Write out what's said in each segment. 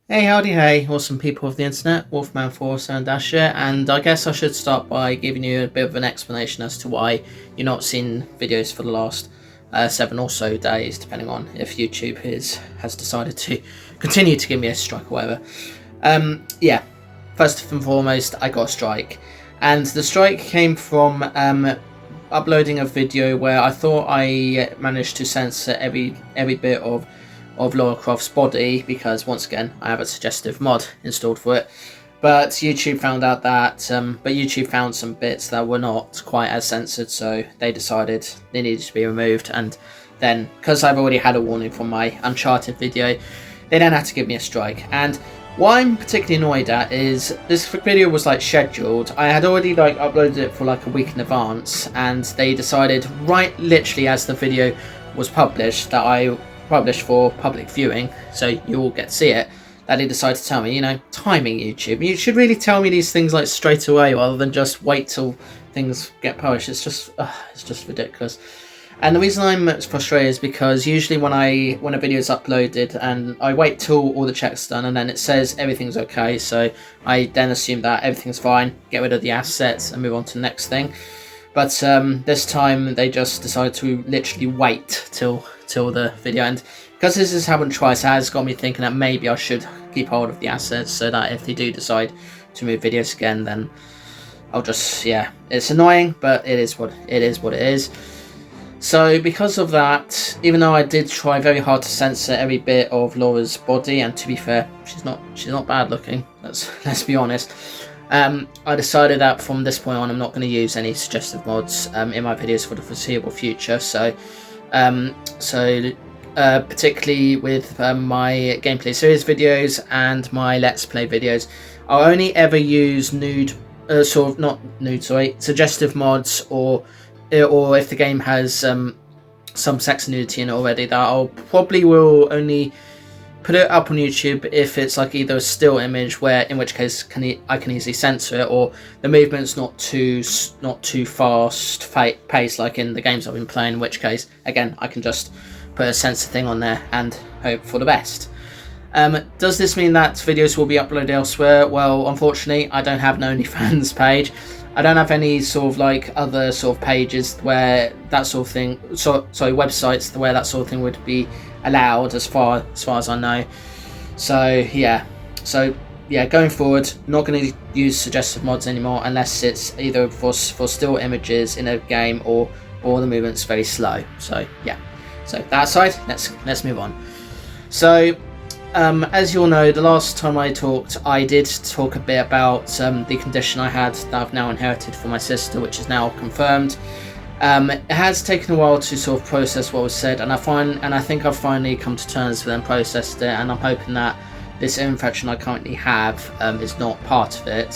Hey, howdy, hey, awesome people of the internet, Wolfman4 and Dash here, and I guess I should start by giving you a bit of an explanation as to why you're not seeing videos for the last 7 or so days, depending on if YouTube has decided to continue to give me a strike or whatever. Yeah, first and foremost, I got a strike, and the strike came from uploading a video where I thought I managed to censor every bit of Lara Croft's body, because once again I have a suggestive mod installed for it. But YouTube found out that YouTube found some bits that were not quite as censored, so they decided they needed to be removed. And then, because I've already had a warning from my Uncharted video, they then had to give me a strike. And what I'm particularly annoyed at is this video was scheduled. I had already uploaded it for a week in advance, and they decided right literally as the video was published, that I published for public viewing, so you all get to see it, that they decided to tell me, timing YouTube. You should really tell me these things straight away, rather than just wait till things get published. It's just ridiculous. And the reason I'm frustrated is because usually when a video is uploaded and I wait till all the checks done and then it says everything's okay, so I then assume that everything's fine, get rid of the assets and move on to the next thing. But this time they just decided to literally wait till the video end. Because this has happened twice, it has got me thinking that maybe I should keep hold of the assets, so that if they do decide to move videos again, then I'll just, yeah, it's annoying, but it is what it is. So because of that, even though I did try very hard to censor every bit of Laura's body, and to be fair, she's not bad looking, let's be honest, I decided that from this point on I'm not going to use any suggestive mods in my videos for the foreseeable future. So particularly with my gameplay series videos and my let's play videos, I'll only ever use suggestive mods, or if the game has some sex and nudity in it already, that I'll probably will only put it up on YouTube if it's either a still image, in which case I can easily censor it, or the movement's not too fast paced like in the games I've been playing, in which case again I can just put a censor thing on there and hope for the best. Does this mean that videos will be uploaded elsewhere? Well, unfortunately I don't have an OnlyFans page. I don't have any other pages where that sort of thing, websites where that sort of thing would be allowed, as far as I know. So yeah, going forward, not going to use suggestive mods anymore unless it's either for still images in a game or the movement's very slow. So yeah, so that aside, let's move on. So as you all know, the last time I talked, I did talk a bit about the condition I had that I've now inherited from my sister, which is now confirmed. It has taken a while to process what was said, and I think I've finally come to terms with it and processed it, and I'm hoping that this infection I currently have is not part of it,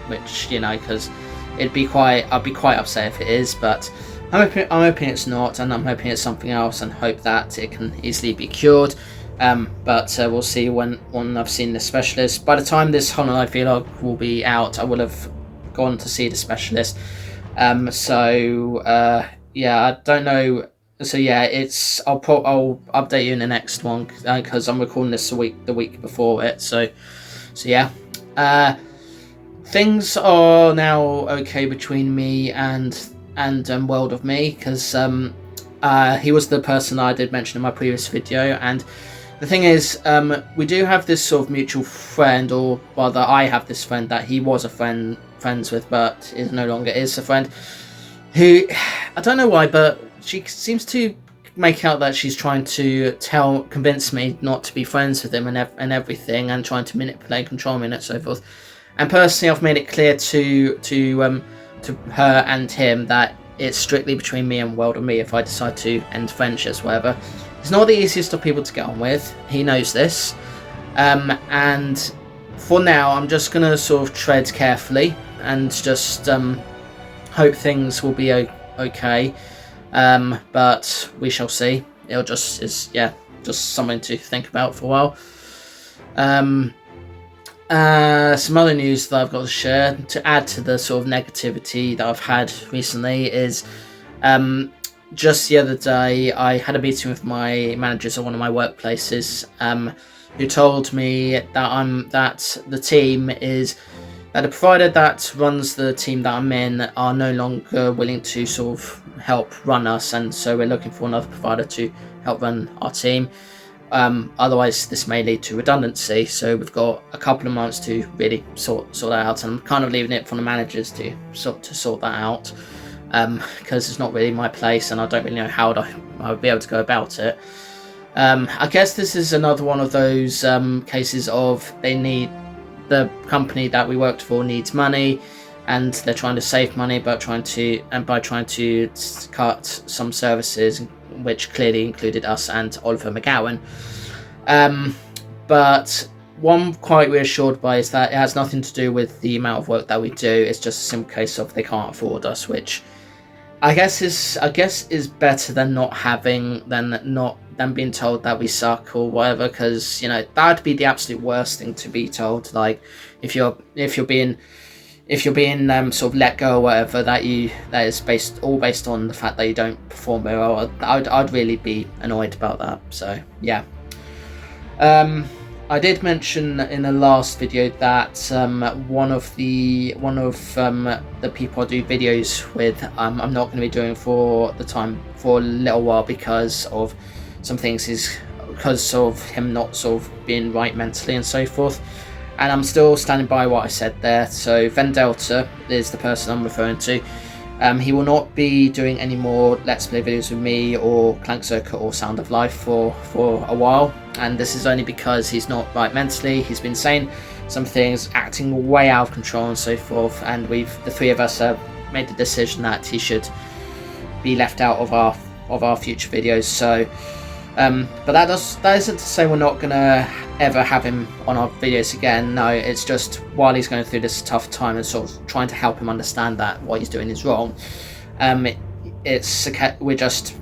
which, because I'd be quite upset if it is, but I'm hoping it's not, and I'm hoping it's something else, and hope that it can easily be cured. But we'll see when I've seen the specialist. By the time this Hollow Knight vlog will be out, I will have gone to see the specialist. Yeah, I don't know. So yeah, I'll update you in the next one, because I'm recording this the week before it. So yeah, things are now okay between me and World of Me, because he was the person I did mention in my previous video. And the thing is, we do have this mutual friend, or rather I have this friend that he was friends with, but is no longer is a friend, who, I don't know why, but she seems to make out that she's trying to convince me not to be friends with him and everything, and trying to manipulate, control me, and so forth. And personally, I've made it clear to her and him that it's strictly between me and World of Me if I decide to end friendships, whatever. He's not the easiest of people to get on with. He knows this. And for now, I'm just going to tread carefully and just hope things will be okay. But we shall see. It'll just something to think about for a while. Some other news that I've got to share to add to the negativity that I've had recently is just the other day, I had a meeting with my managers at one of my workplaces, who told me that the team is that the provider that runs the team that I'm in are no longer willing to sort of help run us, and so we're looking for another provider to help run our team. Otherwise, this may lead to redundancy. So we've got a couple of months to really sort that out, and I'm kind of leaving it for the managers to sort that out, because it's not really my place, and I don't really know how I would be able to go about it. I guess this is another one of those cases of the company that we worked for needs money, and they're trying to save money, by trying to cut some services, which clearly included us and Oliver McGowan. But what I'm quite reassured by is that it has nothing to do with the amount of work that we do. It's just a simple case of they can't afford us, which I guess is better than than being told that we suck or whatever, because that'd be the absolute worst thing to be told. Like if you're being sort of let go or whatever, that is based on the fact that you don't perform very well. I'd really be annoyed about that. So yeah. I did mention in the last video that one of the people I do videos with, I'm not going to be doing for a little while because of some things, because of him not sort of being right mentally and so forth. And I'm still standing by what I said there. So Vendelta is the person I'm referring to. He will not be doing any more Let's Play videos with me or Clank Circuit or Sound of Life for a while. And this is only because he's not right mentally. He's been saying some things, acting way out of control and so forth. And the three of us have made the decision that he should be left out of our future videos. So, but that isn't to say we're not gonna ever have him on our videos again. No, it's just while he's going through this tough time and sort of trying to help him understand that what he's doing is wrong. We're just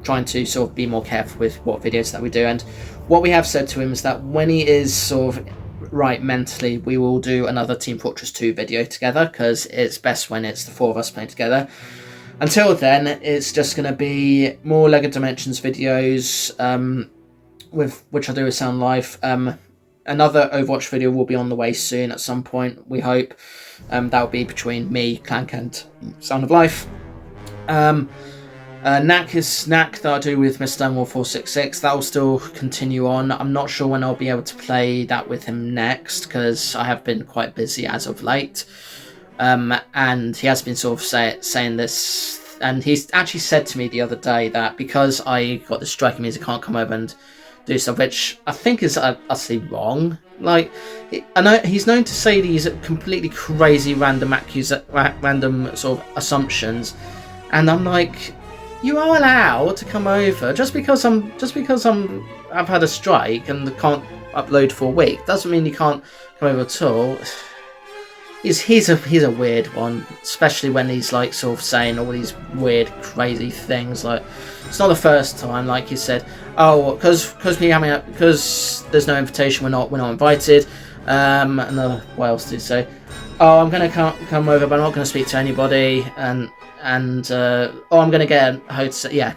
trying to sort of be more careful with what videos that we do. And what we have said to him is that when he is sort of right mentally, we will do another Team Fortress 2 video together, because it's best when it's the four of us playing together. Until then, it's just going to be more LEGO Dimensions videos, with which I do with Sound Life. Another Overwatch video will be on the way soon at some point, we hope. That will be between me, Clank, and Sound of Life. Knack that I do with Mr. Stonewall 466. That will still continue on. I'm not sure when I'll be able to play that with him next, because I have been quite busy as of late. And he has been sort of saying this, and he's actually said to me the other day that because I got the striking means he can't come over and do stuff, which I think is utterly wrong. Like, I know he's known to say these completely crazy random sort of assumptions, and I'm like, you are allowed to come over just because I've had a strike and can't upload for a week doesn't mean you can't come over at all. He's a weird one, especially when he's like sort of saying all these weird, crazy things. Like, it's not the first time, like you said. Oh, because there's no invitation, we're not invited. And what else did he say? Oh, I'm gonna come over, but I'm not gonna speak to anybody. And I'm gonna get a hotel. Yeah,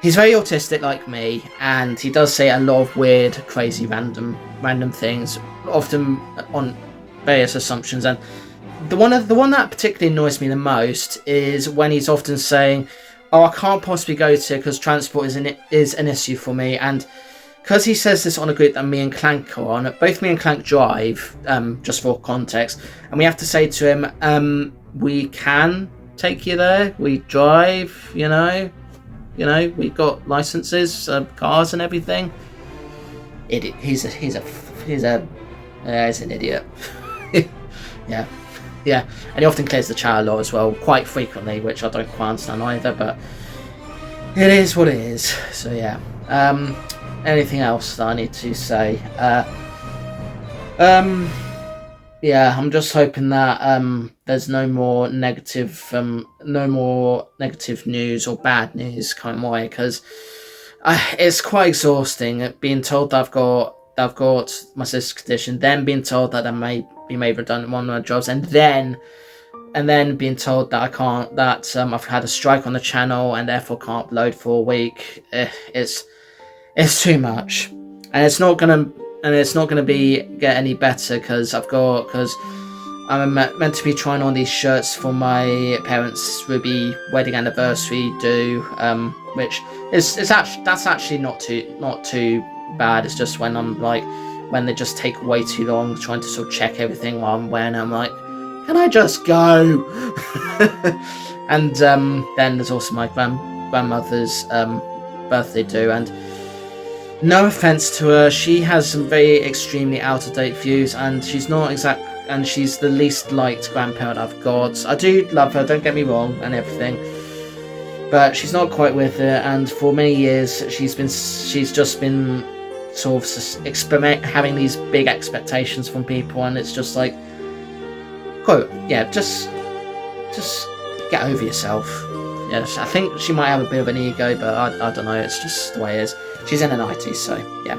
he's very autistic like me, and he does say a lot of weird, crazy, random things, often on various assumptions. And the one that particularly annoys me the most is when he's often saying, oh, I can't possibly go to because transport is an issue for me. And because he says this on a group that me and Clank are on, both me and Clank drive, just for context, and we have to say to him, we can take you there, we drive, we've got licenses, cars and everything. He's an idiot. Yeah, and he often clears the chat a lot as well, quite frequently, which I don't quite understand either, but it is what it is. So yeah. Anything else that I need to say? Yeah, I'm just hoping that there's no more negative news or bad news coming my way, because it's quite exhausting being told that I've got my sister's condition, then being told that I may be made redundant in one of my jobs, and then and then being told that I can't, that I've had a strike on the channel and therefore can't upload for a week. It's too much, and it's not gonna get any better because I'm meant to be trying on these shirts for my parents' Ruby wedding anniversary do, which that's actually not too bad. It's just when they just take way too long trying to sort of check everything while I'm wearing it. I'm like, can I just go? And then there's also my grandmother's birthday do, and no offense to her, she has some very extremely out-of-date views, and she's the least liked grandparent I've got. I do love her, don't get me wrong, and everything, but she's not quite with it. And for many years, she's just been sort of having these big expectations from people, and it's just like, quote, yeah, just get over yourself. Yes, I think she might have a bit of an ego, but I don't know, it's just the way it is. She's in an IT, so yeah.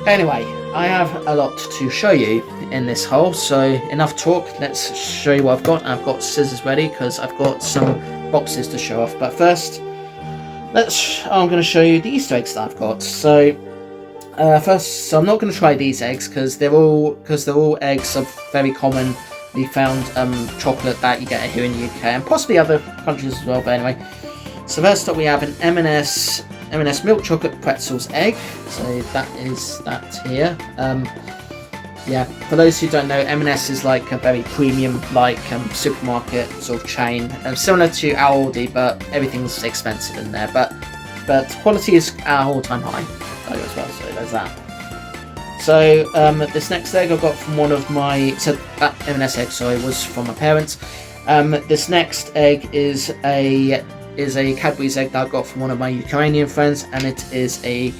Anyway, I have a lot to show you in this hole, so enough talk, let's show you what I've got. I've got scissors ready because I've got some boxes to show off, but first, I'm going to show you the Easter eggs that I've got. So, first, I'm not going to try these eggs because they're all eggs of very commonly found chocolate that you get here in the UK and possibly other countries as well, but anyway. So first up we have an M&S milk chocolate pretzels egg. So that is that here. Yeah, for those who don't know, M&S is like a very premium supermarket sort of chain, similar to Aldi, but everything's expensive in there. But quality is at all-time high as well. So there's that. So this next egg I got from one of my, so that M&S egg, sorry, was from my parents. This next egg is a Cadbury's egg that I got from one of my Ukrainian friends, and it is a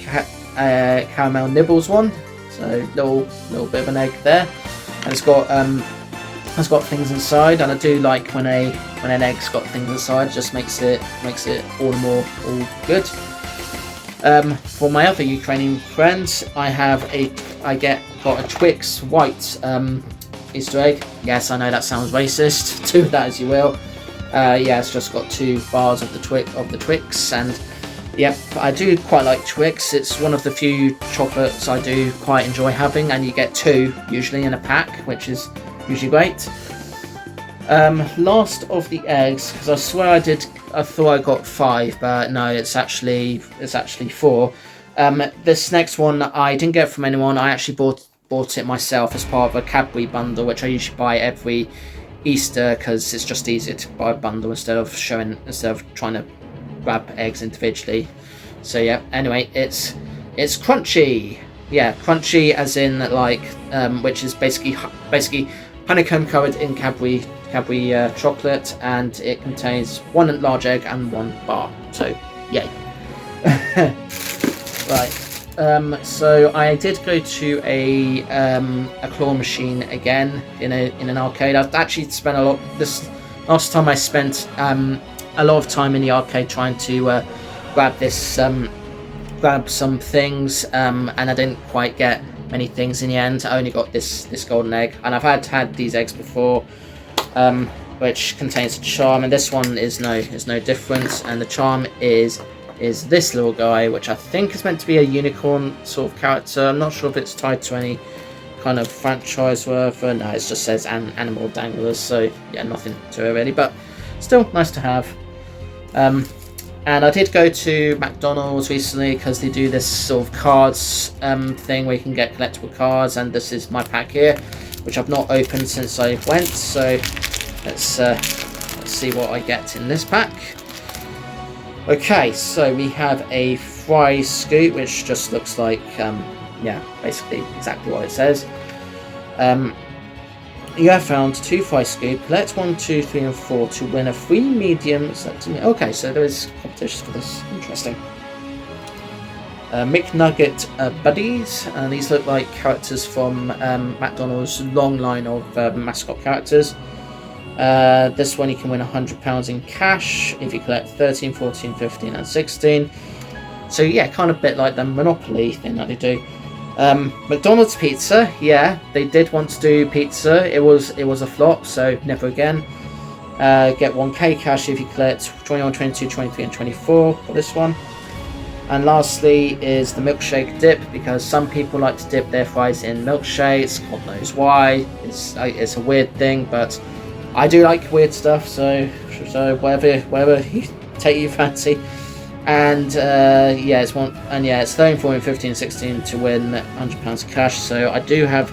caramel nibbles one. So little bit of an egg there, and it's got things inside, and I do like when an egg's got things inside. It just makes it all the more good. For my other Ukrainian friends, got a Twix white Easter egg. Yes, I know that sounds racist. Do that as you will. Yeah, it's just got 2 bars of the Twix, and yep, I do quite like Twix. It's one of the few chocolates I do quite enjoy having, and you get 2 usually in a pack, which is usually great. Last of the eggs, because I swear I thought I got 5, but no, it's actually 4. This next one I didn't get from anyone. I actually bought it myself as part of a Cadbury bundle, which I usually buy every Easter because it's just easier to buy a bundle instead of trying to grab eggs individually. So yeah, anyway, it's crunchy. Yeah, crunchy as in which is basically honeycomb covered in Cadbury chocolate, and it contains 1 large egg and 1 bar. So yay. Right. So I did go to a claw machine again in an arcade. I've actually spent last time I spent a lot of time in the arcade trying to grab some things, and I didn't quite get many things in the end. I only got this golden egg, and I've had these eggs before, which contains a charm, and this one is no different. And the charm is this little guy, which I think is meant to be a unicorn sort of character. I'm not sure if it's tied to any kind of franchise or whatever. No, it just says animal danglers, so yeah, nothing to it really, but still nice to have. And I did go to McDonald's recently because they do this sort of cards thing where you can get collectible cards, and this is my pack here, which I've not opened since I went. So let's see what I get in this pack. Okay, so we have a fry scoop, which just looks like yeah, basically exactly what it says. You have found 2 fry scoop. Collect 1, 2, 3, and 4 to win a free medium. Okay, so there is competition for this. Interesting. McNugget Buddies, and these look like characters from McDonald's long line of mascot characters. This one you can win £100 in cash if you collect 13, 14, 15, and 16. So yeah, kind of a bit like the Monopoly thing that they do. McDonald's pizza, yeah, they did want to do pizza. It was a flop, so never again. Get 1k cash if you collect 21, 22, 23 and 24 for this one. And lastly is the milkshake dip, because some people like to dip their fries in milkshakes. God knows why. It's a weird thing, but I do like weird stuff, so whatever you take your fancy. And yeah, it's 13, 14, 15, 16 to win £100 cash. So I do have,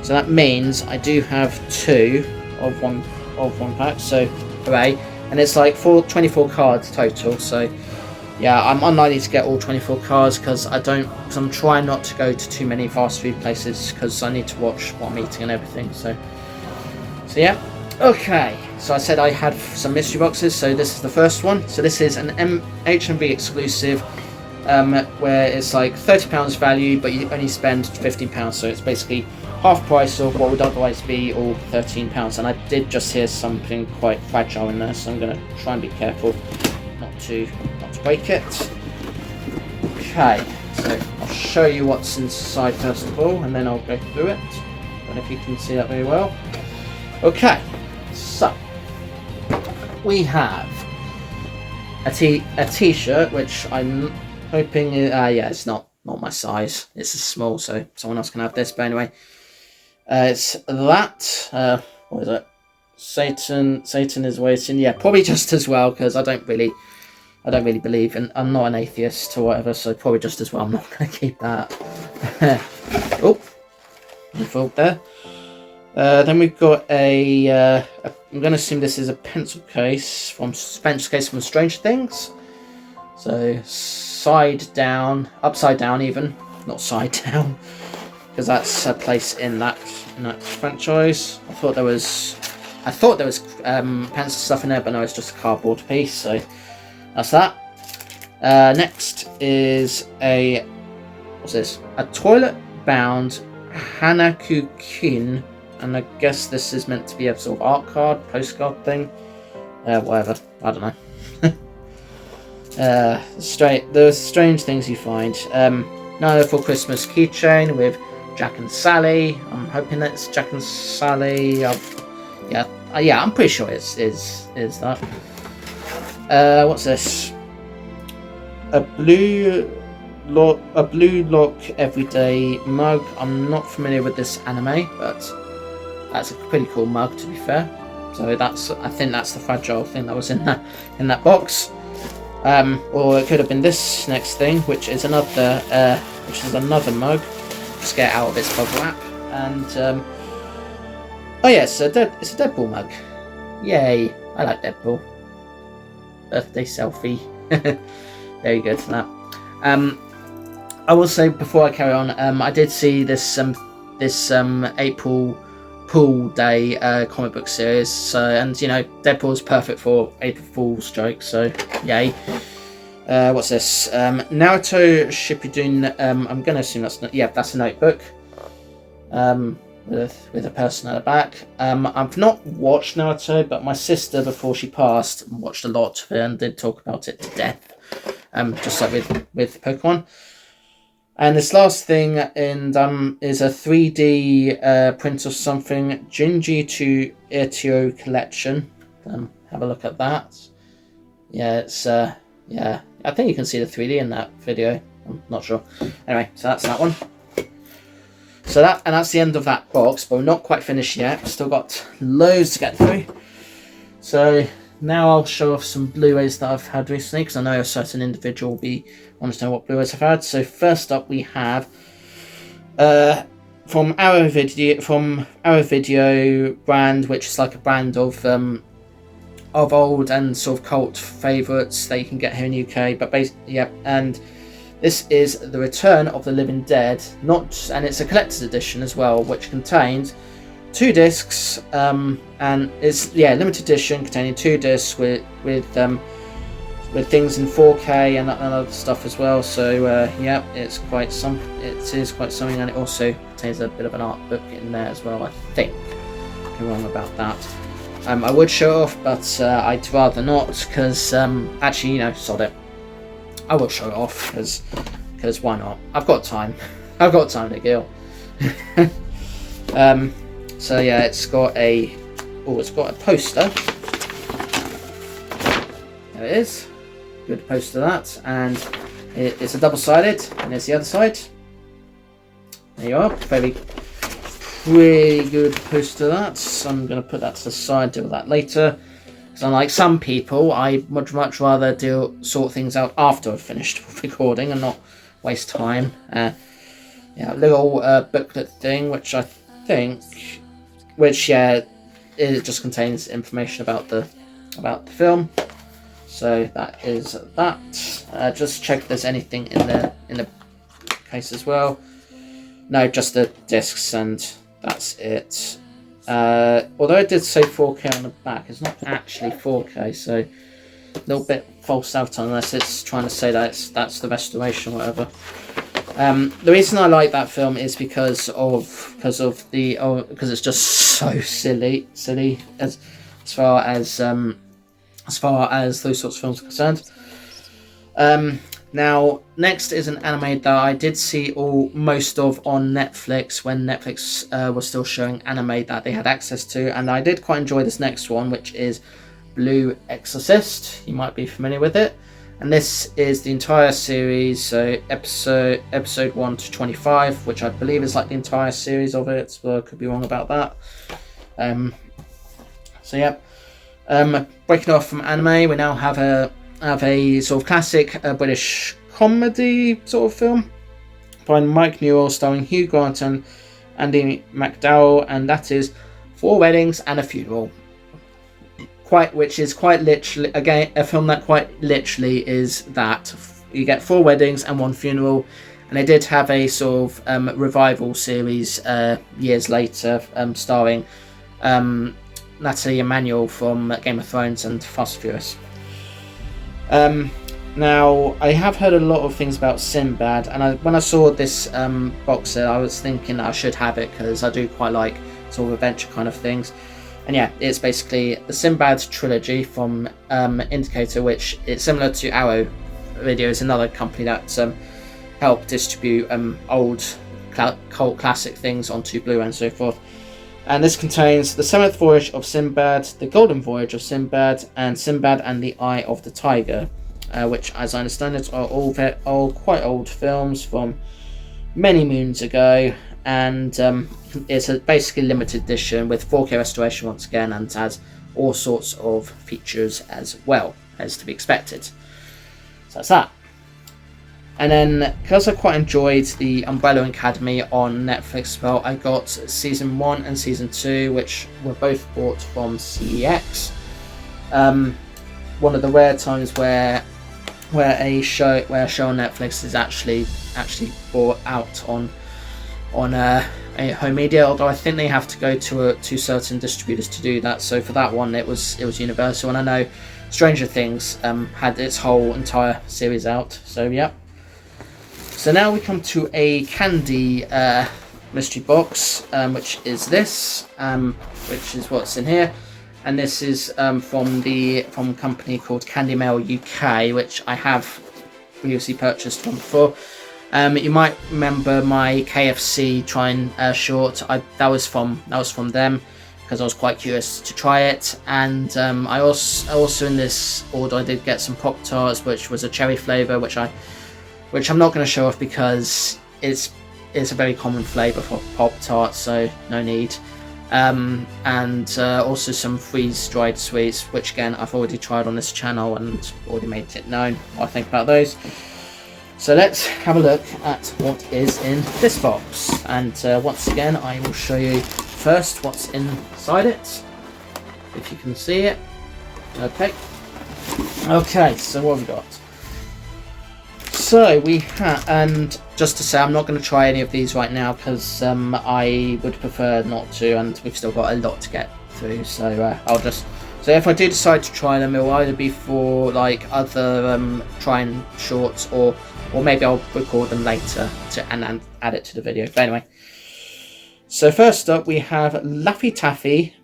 so that means I do have 2 of one pack. So hooray! And it's like 24 cards total. So yeah, I'm unlikely to get all 24 cards because I'm trying not to go to too many fast food places because I need to watch what I'm eating and everything. So yeah. Okay, so I said I had some mystery boxes, so this is the first one. So this is an HMV exclusive, where it's like £30 value, but you only spend £15, so it's basically half price of what would otherwise be all £13. And I did just hear something quite fragile in there, so I'm going to try and be careful not to break it. Okay, so I'll show you what's inside first of all, and then I'll go through it. I don't know if you can see that very well. Okay. So, we have a t-shirt, which I'm hoping, yeah, it's not my size. It's a small, so someone else can have this. But anyway, it's that. What is it? Satan is waiting. Yeah, probably just as well, because I don't really believe in. I'm not an atheist or whatever, so probably just as well. I'm not going to keep that. Oh, I thought there. Then we've got I'm going to assume this is a pencil case from Stranger Things. So upside down even, not side down, because that's a place in that franchise. I thought there was pencil stuff in there, but no, it's just a cardboard piece. So that's that. Next is what's this? A toilet bound Hanakukin. And I guess this is meant to be a sort of art card, postcard thing. Whatever. I don't know. The strange things you find. Nightmare Before Christmas keychain with Jack and Sally. I'm hoping that's Jack and Sally. Yeah, I'm pretty sure it is that. What's this? A blue lock everyday mug. I'm not familiar with this anime, but that's a pretty cool mug, to be fair. So I think that's the fragile thing that was in that box. Or it could have been this next thing, which is another mug. Just get out of its bubble wrap. And oh yeah, it's a Deadpool mug. Yay! I like Deadpool. Birthday selfie. Very good for that. I will say before I carry on, I did see this April Fool Day comic book series. So, and you know, Deadpool is perfect for April Fool's jokes. So, yay. What's this? Naruto Shippuden. I'm gonna assume that's that's a notebook. With a person at the back. I've not watched Naruto, but my sister, before she passed, watched a lot of it and did talk about it to death. Just like with Pokemon. And this last thing is a 3D print of something, Jinji to Itio collection. Have a look at that. Yeah, it's yeah. I think you can see the 3D in that video. I'm not sure. Anyway, so that's that one. So that's the end of that box, but we're not quite finished yet. We've still got loads to get through. So now I'll show off some Blu-rays that I've had recently, because I know a certain individual will want to know what Blu-rays I've had. So first up we have from Arrow Video brand, which is like a brand of old and sort of cult favourites that you can get here in the UK. But basically, and this is The Return of the Living Dead, and it's a collector's edition as well, which contains 2 discs, and it's limited edition containing 2 discs with things in 4K and other stuff as well. So it is quite something, and it also contains a bit of an art book in there as well. I think I'm wrong about that. I would show it off, but I'd rather not, because actually, sod it. I will show it off because why not? I've got time. I've got time to kill. So yeah, it's got a poster. There it is. Good poster that, and it's a double-sided, and there's the other side. There you are. Pretty good poster that. So I'm going to put that to the side, deal with that later. Because unlike some people, I would much rather sort things out after I've finished recording and not waste time. Yeah, a little booklet thing, which I think, it just contains information about the film. So that is that. Just check if there's anything in the case as well. No, just the discs, and that's it. Although it did say 4K on the back, it's not actually 4K, so a little bit false out unless it's trying to say that that's the restoration or whatever. The reason I like that film is because it's just so silly as far as those sorts of films are concerned. Now, next is an anime that I did see most of on Netflix when Netflix was still showing anime that they had access to, and I did quite enjoy this next one, which is Blue Exorcist. You might be familiar with it, and this is the entire series, so episode 1 to 25, which I believe is like the entire series of it, so I could be wrong about that. So yeah, breaking off from anime, we now have a sort of classic British comedy sort of film by Mike Newell, starring Hugh Grant and Andy McDowell, and that is 4 Weddings and a Funeral. Which is quite literally, again, a film that quite literally is that. You get 4 weddings and 1 funeral, and they did have a sort of revival series years later, starring Natalie Emmanuel from Game of Thrones and Fast and Furious. Now, I have heard a lot of things about Sinbad, and when I saw this box set, I was thinking that I should have it because I do quite like sort of adventure kind of things. And yeah, it's basically the Sinbad trilogy from Indicator, which is similar to Arrow Videos, another company that helped distribute old cult classic things onto Blu-ray and so forth. And this contains The Seventh Voyage of Sinbad, The Golden Voyage of Sinbad, and Sinbad and the Eye of the Tiger, which, as I understand it, are all quite old films from many moons ago. And it's a basically limited edition with 4K restoration once again, and has all sorts of features as well, as to be expected. So that's that. And then, because I quite enjoyed the Umbrella Academy on Netflix, well, I got season 1 and season 2, which were both bought from CEX. One of the rare times where a show on Netflix is actually bought out on a home media, although I think they have to go to certain distributors to do that. So for that one, it was Universal, and I know Stranger Things had its whole entire series out. So yeah. So now we come to a candy mystery box, which is this, which is what's in here, and this is from a company called Candy Mail UK, which I have previously purchased from before. You might remember my KFC trying short. That was from them, because I was quite curious to try it. And I also in this order I did get some Pop-Tarts, which was a cherry flavour, which I'm not going to show off because it's a very common flavour for Pop-Tarts, so no need. And also some freeze-dried sweets, which again I've already tried on this channel and already made it known what I think about those. So let's have a look at what is in this box, and once again I will show you first what's inside it, if you can see it. Okay, so what have we got? So we have, and just to say, I'm not going to try any of these right now because I would prefer not to, and we've still got a lot to get through, so so if I do decide to try them, it will either be for like other trying shorts, or maybe I'll record them later and add it to the video. But anyway, so first up we have Laffy Taffy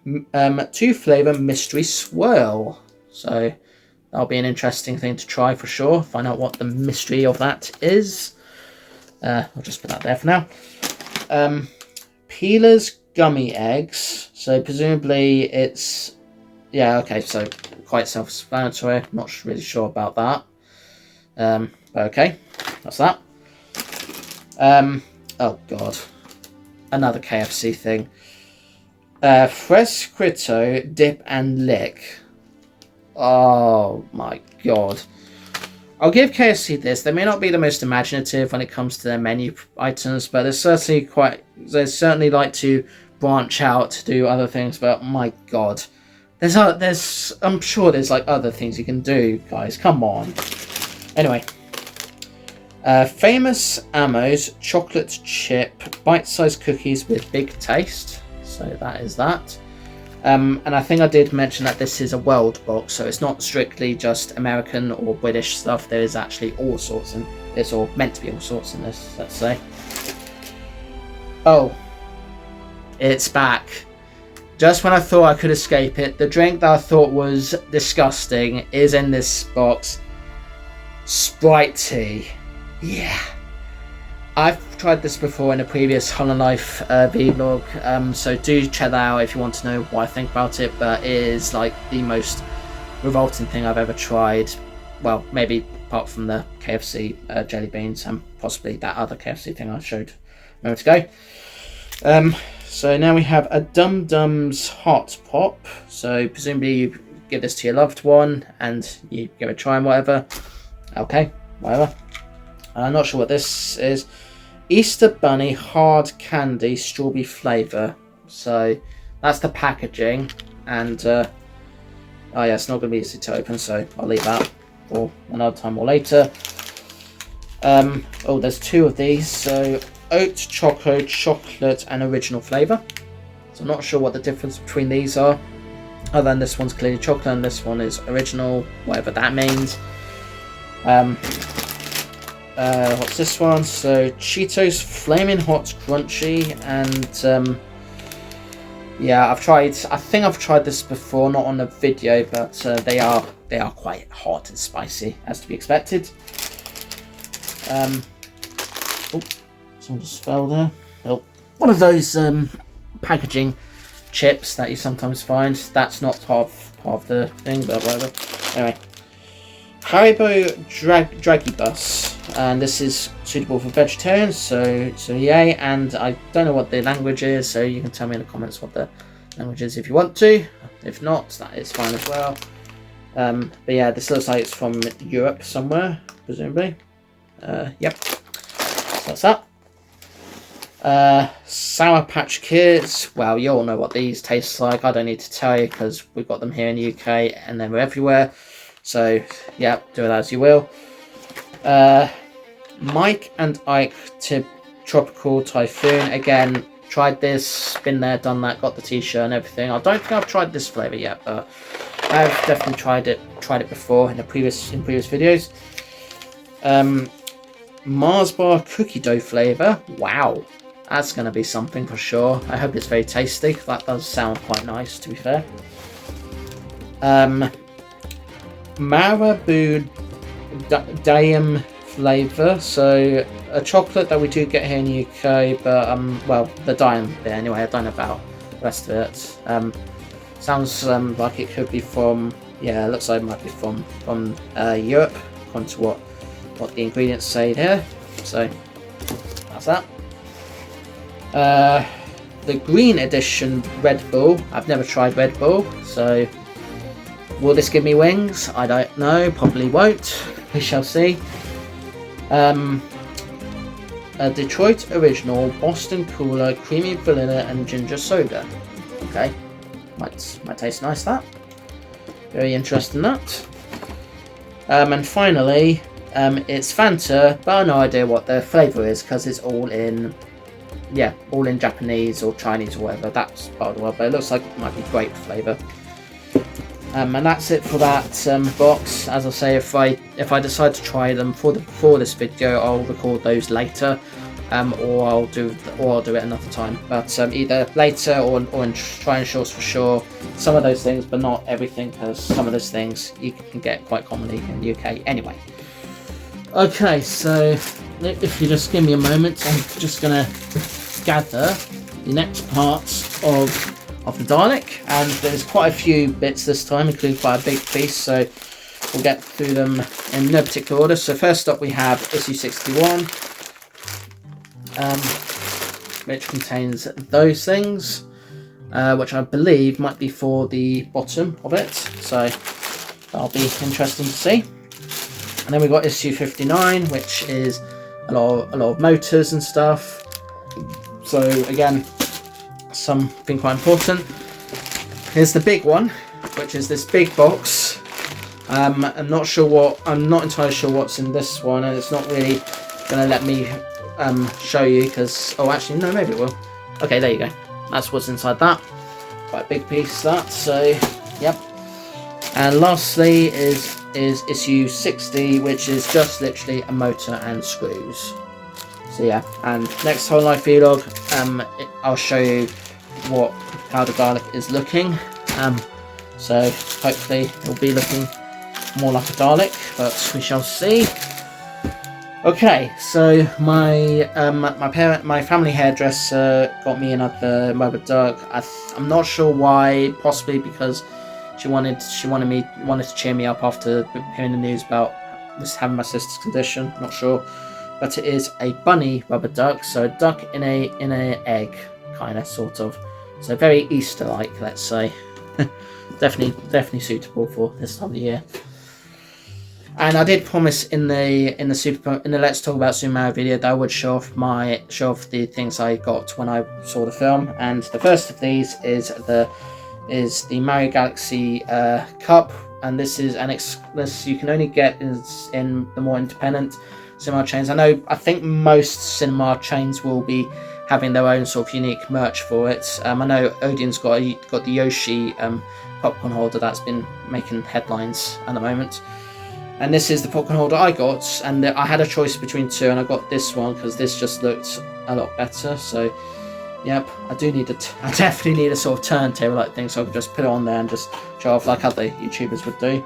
2 flavour mystery swirl. So that'll be an interesting thing to try for sure. Find out what the mystery of that is. I'll just put that there for now. Peeler's gummy eggs. So presumably it's, yeah, okay, so quite self-explanatory. Not really sure about that. But okay, that's that. Oh god, another KFC thing. Fresquito dip and lick. Oh my god. I'll give KFC this. They may not be the most imaginative when it comes to their menu items, but they certainly like to branch out to do other things. But my god, I'm sure there's like other things you can do, guys. Come on. Anyway, Famous Ammo's chocolate chip bite-sized cookies with big taste. So that is that. And I think I did mention that this is a world box, so it's not strictly just American or British stuff. There is actually all sorts in this, or meant to be all sorts in this, let's say. Oh, it's back. Just when I thought I could escape it, the drink that I thought was disgusting is in this box. Sprite tea. Yeah. I've tried this before in a previous Holland Life vlog, so do check that out if you want to know what I think about it, but it is like the most revolting thing I've ever tried. Well, maybe apart from the KFC jelly beans and possibly that other KFC thing I showed a moment ago. So now we have a Dum Dums Hot Pop. So presumably you give this to your loved one and you give it a try and whatever. Okay, whatever. I'm not sure what this is. Easter Bunny Hard Candy Strawberry Flavour. So that's the packaging. And, oh yeah, it's not going to be easy to open, so I'll leave that for another time or later. Oh, there's two of these. So oat, chocolate, and original flavour. So I'm not sure what the difference between these are. Other than this one's clearly chocolate and this one is original, whatever that means. What's this one? So Cheetos Flaming Hot Crunchy, and yeah, I think I've tried this before, not on a video, but they are quite hot and spicy, as to be expected. Oh, someone just fell there. Oh, one of those packaging chips that you sometimes find. That's not part of the thing, but whatever. Anyway, Haribo Draggy Bus, and this is suitable for vegetarians, so yay. And I don't know what the language is, so you can tell me in the comments what the language is if you want to. If not, that is fine as well. But yeah, this looks like it's from Europe somewhere, presumably. Yep, so that's that. Sour Patch Kids. Well, you all know what these taste like. I don't need to tell you because we've got them here in the UK and then we're everywhere. So, yeah, do it as you will. Mike and Ike Tropical Typhoon. Again, tried this, been there, done that, got the t-shirt and everything. I don't think I've tried this flavour yet, but I've definitely tried it before in previous videos. Mars Bar Cookie Dough flavour. Wow, that's going to be something for sure. I hope it's very tasty. That does sound quite nice, to be fair. Marabou Dayam flavour, so a chocolate that we do get here in the UK, but well, the Dayam bit anyway. I don't know about the rest of it. Sounds like it could be from, yeah, it looks like it might be from Europe, according to what the ingredients say here. So that's that. The green edition Red Bull. I've never tried Red Bull, so will this give me wings? I don't know. Probably won't. We shall see. A Detroit Original Boston Cooler Creamy Vanilla and Ginger Soda. Okay, might taste nice. That very interesting. That. And finally, it's Fanta, but I have no idea what the flavour is because it's all in Japanese or Chinese or whatever. That's part of the world, but it looks like it might be grape flavour. And that's it for that box. As I say, if I decide to try them for this video, I'll record those later, or I'll do it another time. But either later or in trying shorts for sure. Some of those things, but not everything, because some of those things you can get quite commonly in the UK anyway. Okay, so if you just give me a moment, I'm just gonna gather the next parts of the Dalek, and there's quite a few bits this time, including quite a big piece, so we'll get through them in no particular order. So first up we have issue 61, which contains those things, which I believe might be for the bottom of it, so that'll be interesting to see. And then we've got issue 59, which is a lot of motors and stuff. So again, something quite important. Here's the big one, which is this big box. I'm not entirely sure what's in this one, and it's not really gonna let me show you because, oh actually no, maybe it will. Okay, there you go. That's what's inside that. Quite a big piece that, so yep. And lastly is issue 60, which is just literally a motor and screws. So yeah, and next whole life vlog, I'll show you how the Dalek is looking. So hopefully it'll be looking more like a Dalek, but we shall see. Okay, so my family hairdresser got me another rubber duck. I'm not sure why, possibly because she wanted to cheer me up after hearing the news about having my sister's condition. Not sure, but it is a bunny rubber duck, so a duck in a egg, kind of, sort of. So very Easter-like, let's say. definitely suitable for this time of the year. And I did promise in the Let's Talk About Super Mario video that I would show off the things I got when I saw the film. And the first of these is the Mario Galaxy Cup, and this is this you can only get in the more independent cinema chains. I think most cinema chains will be having their own sort of unique merch for it. I know Odeon's got the Yoshi popcorn holder that's been making headlines at the moment. And this is the popcorn holder I got, and I had a choice between two, and I got this one because this just looked a lot better. So, yep, I definitely need a sort of turntable like thing, so I could just put it on there and just show off like other YouTubers would do.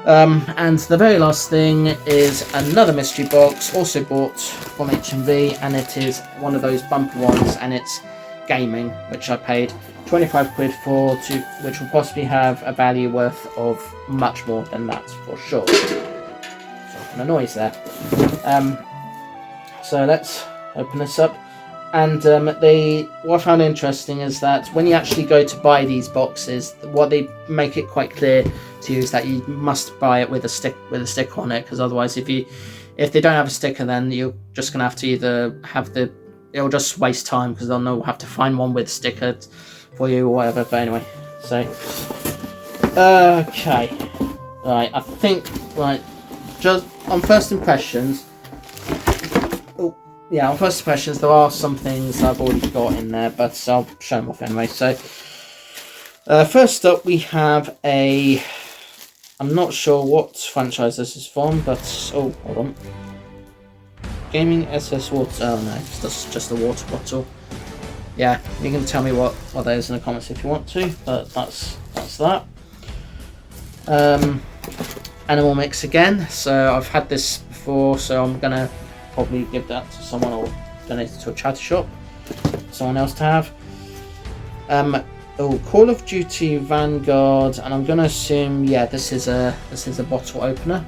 And the very last thing is another mystery box, also bought from HMV, and it is one of those bumper ones, and it's gaming, which I paid 25 quid for, which will possibly have a value worth of much more than that for sure. Sorry, a noise there. So let's open this up. And what I found interesting is that when you actually go to buy these boxes, what they make it quite clear to you is that you must buy it with a sticker on it, because otherwise, if they don't have a sticker, then you're just gonna have to either have it'll just waste time, because they'll have to find one with a sticker for you or whatever. But anyway, so okay, right, I think, right, just on first impressions. Yeah, on first impressions, there are some things I've already got in there, but I'll show them off anyway. So, first up, we have I'm not sure what franchise this is from, but, oh, hold on. Gaming SS Water, oh no, that's just a water bottle. Yeah, you can tell me what that is in the comments if you want to, but that's that. Animal Mix again, so I've had this before, so I'm going to probably give that to someone or donate it to a charity shop, someone else to have. Call of Duty Vanguard, and I'm gonna assume, yeah, this is a bottle opener.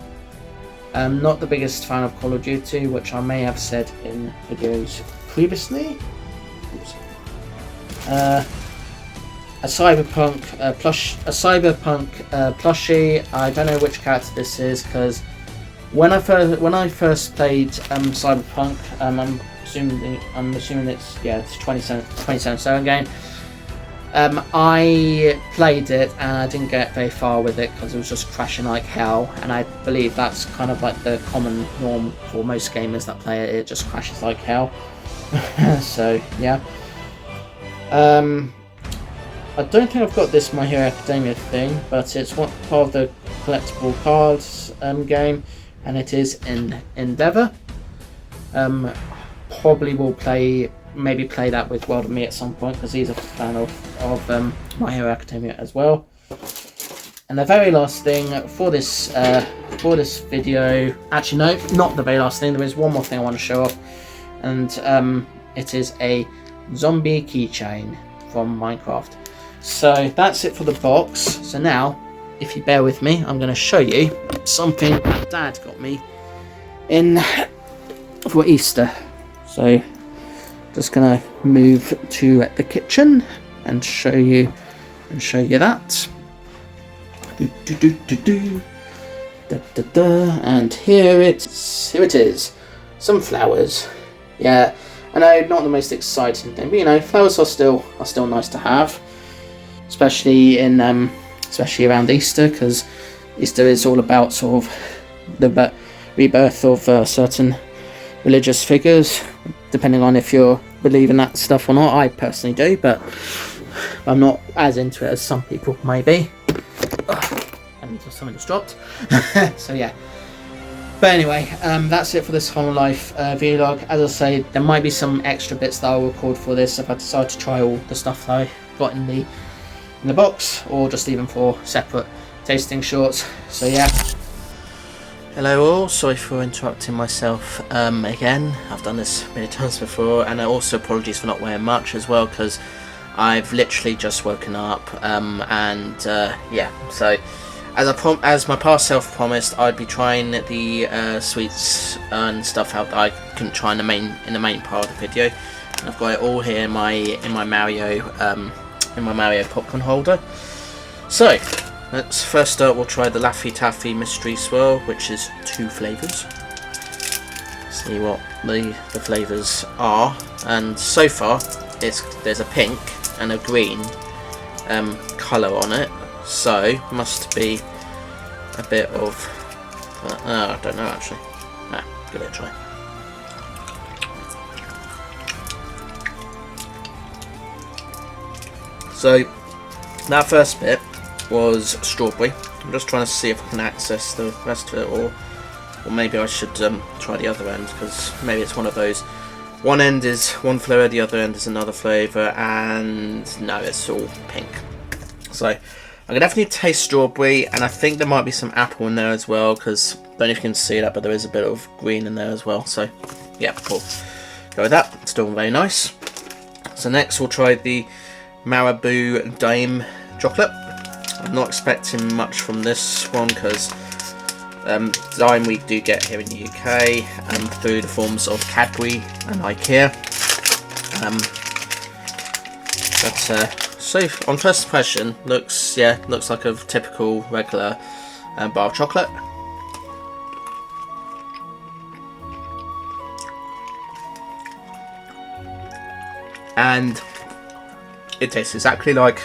Not the biggest fan of Call of Duty, which I may have said in videos previously. Oops. A cyberpunk plushie. I don't know which character this is, because when I first played Cyberpunk, I'm assuming it's 2077 game. I played it and I didn't get very far with it because it was just crashing like hell, and I believe that's kind of like the common norm for most gamers that play it. It just crashes like hell. So yeah. I don't think I've got this My Hero Academia thing, but it's part of the collectible cards game. And it is in Endeavour. Probably will maybe play that with World of Me at some point, because he's a fan of My Hero Academia as well. And the very last thing for this for this video, actually no, not the very last thing, there is one more thing I want to show off, and it is a zombie keychain from Minecraft. So that's it for the box. So now, if you bear with me, I'm going to show you something that Dad got me in for Easter. So just going to move to the kitchen and show you that. And here it is, some flowers. Yeah, I know, not the most exciting thing, but you know, flowers are still nice to have, especially around Easter, because Easter is all about sort of the rebirth of certain religious figures, depending on if you believe in that stuff or not. I personally do, but I'm not as into it as some people may be. And something just dropped. So yeah. But anyway, that's it for this Home Life vlog. As I say, there might be some extra bits that I'll record for this if I decide to try all the stuff that I got in the box, or just even for separate tasting shorts. So yeah. Hello all, sorry for interrupting myself again. I've done this many times before, and also apologies for not wearing much as well, because I've literally just woken up, yeah, so as my past self promised, I'd be trying the sweets and stuff out that I couldn't try in the main part of the video, and I've got it all here in my Mario popcorn holder. So let's first start. We'll try the Laffy Taffy Mystery Swirl, which is 2 flavours. See what the flavours are, and so far there's a pink and a green colour on it, so must be a bit of I don't know actually. Give it a try. So that first bit was strawberry. I'm just trying to see if I can access the rest of it, or maybe I should try the other end, because maybe it's one of those. One end is one flavour, the other end is another flavour, and no, it's all pink. So I can definitely taste strawberry, and I think there might be some apple in there as well, because I don't know if you can see that, but there is a bit of green in there as well. So yeah, we'll go with that. It's still very nice. So next we'll try the Marabou Dime chocolate. I'm not expecting much from this one, because Dime we do get here in the UK through the forms of Cadbury and IKEA. So on first impression, looks like a typical regular bar of chocolate. And it tastes exactly like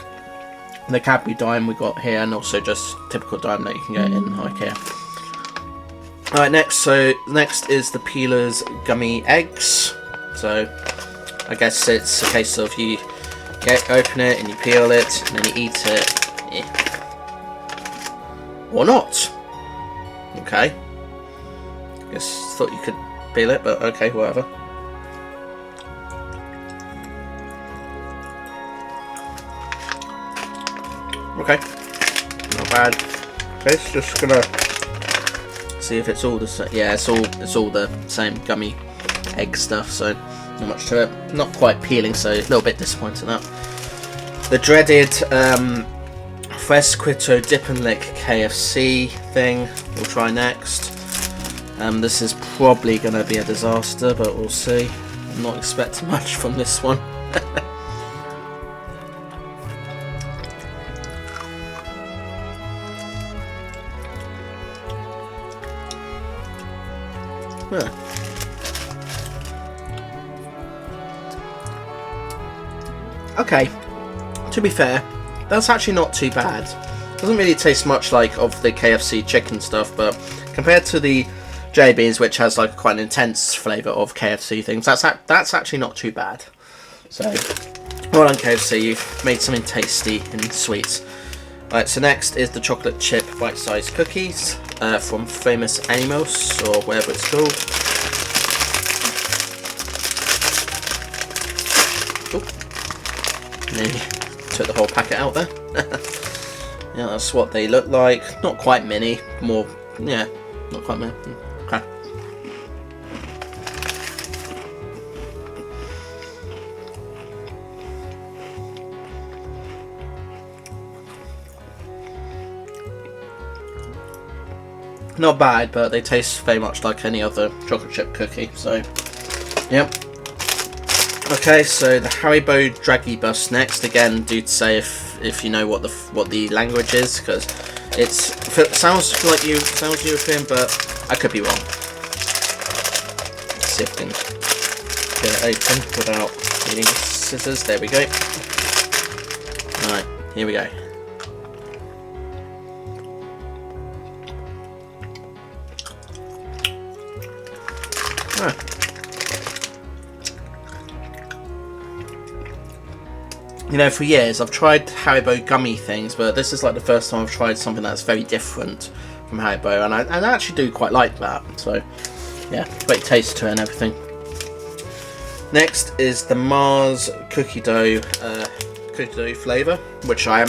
the Cadbury Dime we got here, and also just typical Dime that you can get in IKEA. Alright, next is the Peeler's Gummy Eggs. So I guess it's a case of you open it and you peel it and then you eat it. Or not. Okay. Guess thought you could peel it, but okay, whatever. Okay. Not bad. Okay, it's just gonna see if it's all the same. Yeah, it's all the same gummy egg stuff, so not much to it. Not quite peeling, so a little bit disappointed in that. The dreaded Fresquito Dip and Lick KFC thing we'll try next. This is probably going to be a disaster, but we'll see. I'm not expecting much from this one. Okay, to be fair, that's actually not too bad. Doesn't really taste much like of the KFC chicken stuff, but compared to the jelly beans, which has like quite an intense flavour of KFC things, that's actually not too bad. So, well done KFC, you've made something tasty and sweet. Right, so next is the chocolate chip bite-sized cookies from Famous Animals, or whatever it's called. Nearly took the whole packet out there. Yeah, that's what they look like. Not quite mini, more not quite me. Okay. Not bad, but they taste very much like any other chocolate chip cookie. So, yep. Okay, so the Haribo Draggy Bus next. Again, do say if you know what the language is, because it sounds European, but I could be wrong. Let's see if I can get it open without needing scissors. There we go. Alright, here we go. You know, for years I've tried Haribo gummy things, but this is like the first time I've tried something that's very different from Haribo, and I actually do quite like that. So yeah, great taste to it and everything. Next is the Mars cookie dough flavour, which I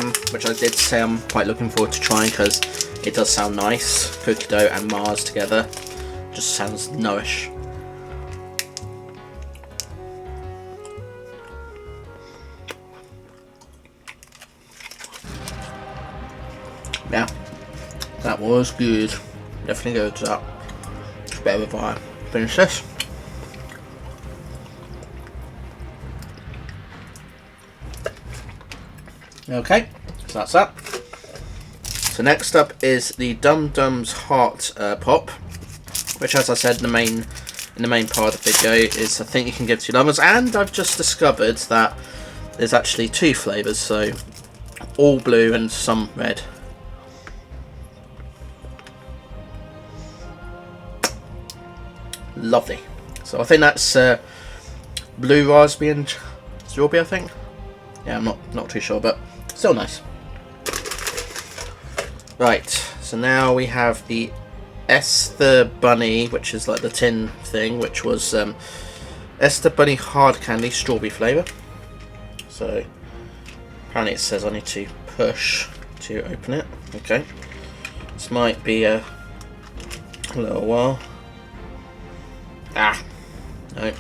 did say I'm quite looking forward to trying, because it does sound nice. Cookie dough and Mars together just sounds nourish. Yeah, that was good. Definitely go to that. It's better if I finish this. Okay, so that's that. So next up is the Dum Dums Heart Pop, which, as I said in the main part of the video, is I think you can give to your lovers, and I've just discovered that there's actually 2 flavours, so all blue and some red. Lovely. So I think that's blue raspberry and strawberry, I think. Yeah, I'm not too sure, but still nice. Right, so now we have the Esther Bunny, which is like the tin thing, which was Esther Bunny hard candy strawberry flavour. So apparently it says I need to push to open it. Okay, this might be a little while. Ah, no.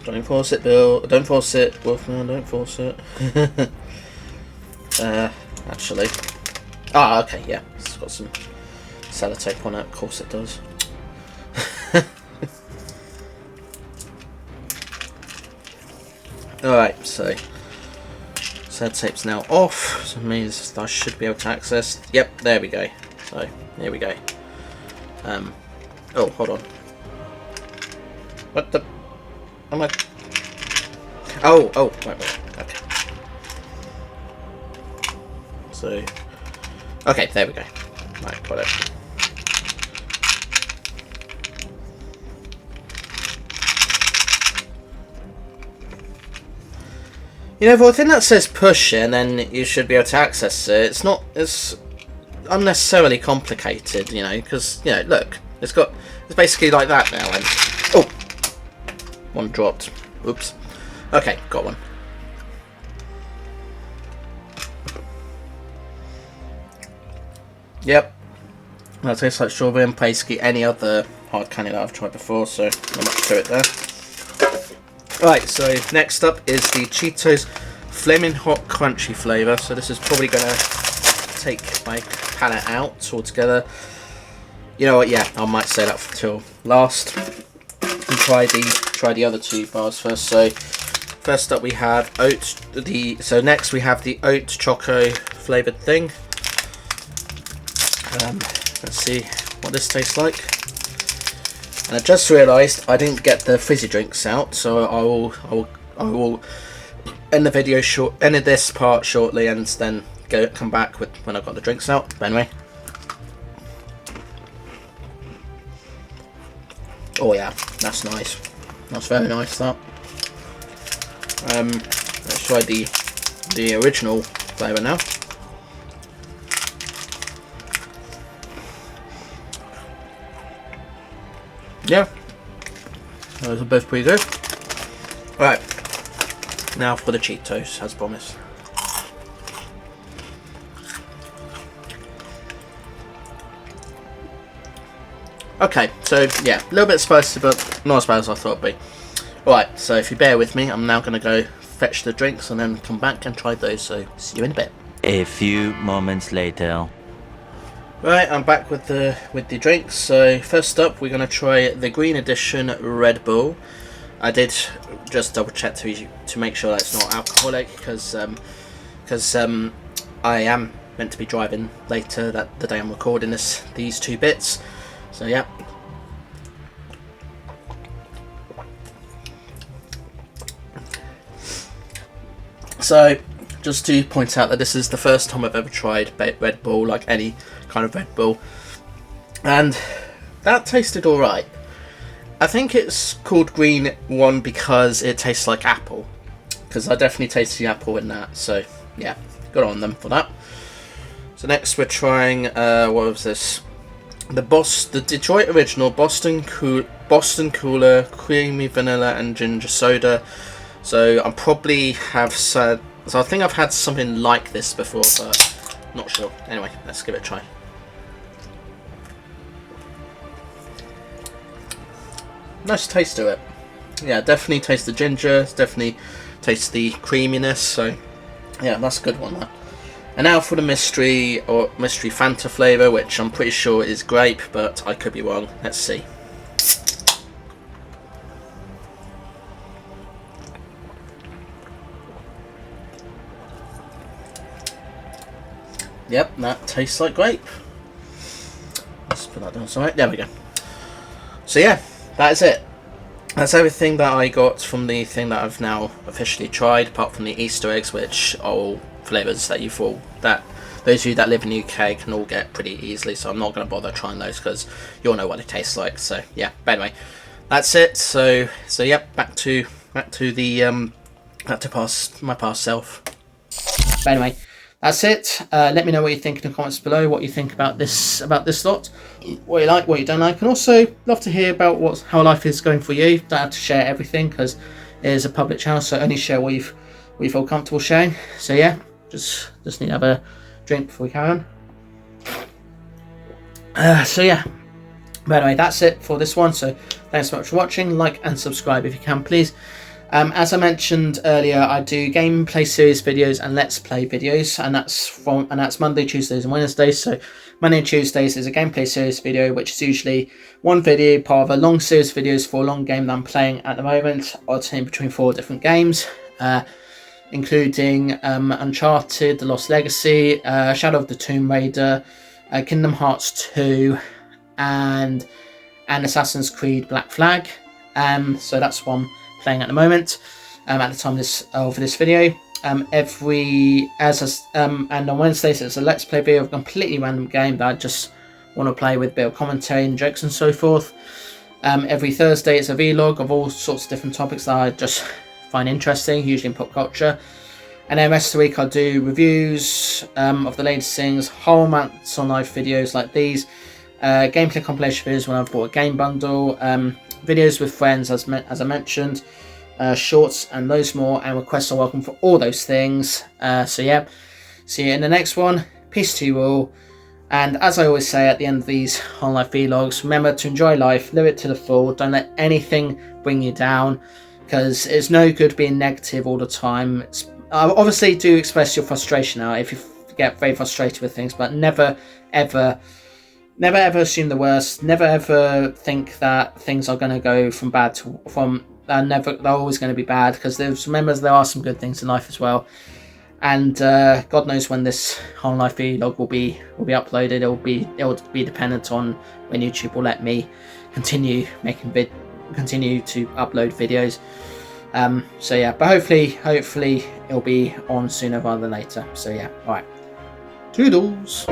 Don't force it, Bill. Don't force it, Wolfman. Don't force it. Actually. Ah, okay, yeah. It's got some sellotape on it. Of course it does. Alright, so sellotape's now off. So it means I should be able to access. Yep, there we go. So, here we go. Oh, hold on. What the? Am I? Oh, wait. Okay. So, okay, there we go. Right, got it. You know, for a thing that says push it, and then you should be able to access it, it's unnecessarily complicated, you know, because, you know, look, it's basically like that now, and oh, one dropped. Oops. Okay, got one. Yep. That tastes like strawberry and basically any other hard candy that I've tried before, so not much to it there. Right, so next up is the Cheetos Flaming Hot Crunchy flavour. So this is probably going to take my palette out altogether. You know what, yeah, I might say that till last. And try the other 2 bars first. So first up we have next we have the oat choco flavoured thing. Let's see what this tastes like. And I just realised I didn't get the fizzy drinks out, so I will end the video end of this part shortly, and then come back with when I've got the drinks out. But anyway. Oh yeah, that's nice. That's very nice. That. Let's try the original flavour now. Yeah, those are both pretty good. Right, now for the Cheetos, as promised. Okay, so yeah, a little bit spicy, but not as bad as I thought it'd be. Alright, so if you bear with me, I'm now going to go fetch the drinks and then come back and try those, so see you in a bit. A few moments later. Right, I'm back with the drinks. So first up, we're going to try the Green Edition Red Bull. I did just double check to make sure that it's not alcoholic, because I am meant to be driving later the day I'm recording these two bits. So yeah. So just to point out that this is the first time I've ever tried Red Bull, like any kind of Red Bull, and that tasted alright. I think it's called Green One because it tastes like apple, because I definitely taste the apple in that, so yeah, good on them for that. So next we're trying, what was this? The Detroit Original Boston Cooler Creamy Vanilla and Ginger Soda. So I probably have said, so I think I've had something like this before, but not sure. Anyway, let's give it a try. Nice taste to it. Yeah, definitely taste the ginger, definitely taste the creaminess, so yeah, that's a good one, that. And now for the mystery Fanta flavour, which I'm pretty sure is grape, but I could be wrong. Let's see. Yep, that tastes like grape. Let's put that down somewhere. There we go. So yeah, that is it. That's everything that I got from the thing that I've now officially tried, apart from the Easter eggs, which are all flavours that those of you that live in the UK can all get pretty easily, so I'm not going to bother trying those because you all know what it tastes like. So yeah, but anyway, that's it. So yeah, back to my past self. But anyway, that's it. Let me know what you think in the comments below, what you think about this lot, what you like, what you don't like, and also love to hear about how life is going for you. Don't have to share everything because it is a public channel, so only share what you feel comfortable sharing. So yeah, just need to have a drink before we carry on. So yeah, but anyway, that's it for this one. So thanks so much for watching. Like and subscribe if you can, please. As I mentioned earlier, I do gameplay series videos and let's play videos, and that's Monday, Tuesdays, and Wednesdays. So Monday and Tuesdays is a gameplay series video, which is usually one video part of a long series of videos for a long game that I'm playing at the moment, alternating between 4 different games, including Uncharted: The Lost Legacy, Shadow of the Tomb Raider, Kingdom Hearts 2, and Assassin's Creed Black Flag. So that's one playing at the moment, at the time of this video. And on Wednesdays it's a let's play video of a completely random game that I just want to play with a bit of commentary and jokes and so forth. Every Thursday it's a vlog of all sorts of different topics that I just find interesting, usually in pop culture. And then the rest of the week I'll do reviews of the latest things, whole amounts on live videos like these, gameplay compilation videos when I've bought a game bundle, videos with friends as I mentioned, shorts and loads more, and requests are welcome for all those things. So yeah, see you in the next one. Peace to you all, and as I always say at the end of these whole life vlogs, remember to enjoy life, live it to the full, don't let anything bring you down, because it's no good being negative all the time. Obviously do express your frustration out if you get very frustrated with things, but never ever assume the worst. Never ever think that things are going to go from bad to they're always going to be bad, because remember there are some good things in life as well. And God knows when this whole life vlog will be uploaded. It'll be dependent on when YouTube will let me continue to upload videos. So yeah, but hopefully it'll be on sooner rather than later. So yeah, all right, toodles.